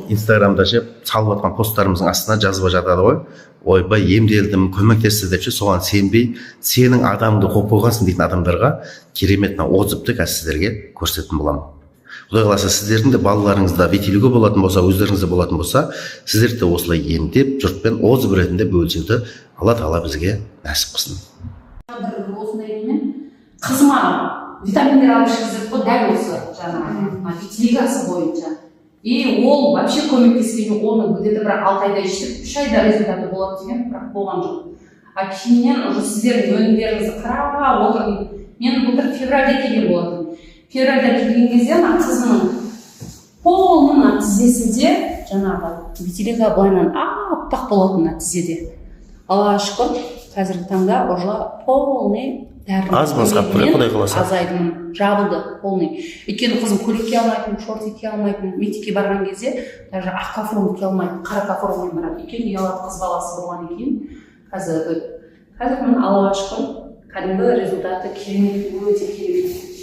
инстаграмда ше салып жатқан посттарымыздың астына жазып жатады ғой, ойбай емделдім, көмектесті деп ше, соған сенбей сенің адамыңды қойып қойғансың дейтін адамдарға керемет отзывты қазір сіздерге көрсететін боламын. Құдай қаласа сіздердің де балаларыңызда vitiligo болатын болса, өздеріңізде болатын болса, сіздерді осылай емдеп жұртпен отзыв ретінде бөлісуді Алла Тағала бізге нәсіп қылсын. Осындай немен қызыма витаминдер алып ішкізіп қой, дәл осы жаңағы vitiligoсы бойынша. И ол вообще көмектескен, оны где-то бір 6 айда іштіп, 3 айда результаты болады деген, бірақ болған жоқ. А кейіннен уже сіздердің өнімдеріңізді қарап отырдым. Мен былтыр февральда келген болатын. Февральда келген кезде қызымның полный тізесінде жаңағы vitiligo былайынан аппақ болатын тізеде. Аллаға шүкір, қазіргі таңда уже полный аз-маз Құдай қаласа азайдым, жабылды полный. Өйткені қызым көйлек кие алмайтын, шорт кие алмайтын, мектепке барған кезде даже ақ кафрон кие алмайтын, қара кафронмен барады. Өйткені ұялады, қыз баласы болған екен. Қазір міне Аллаға шүкір, кәдімгі результаты керемет, өте керемет.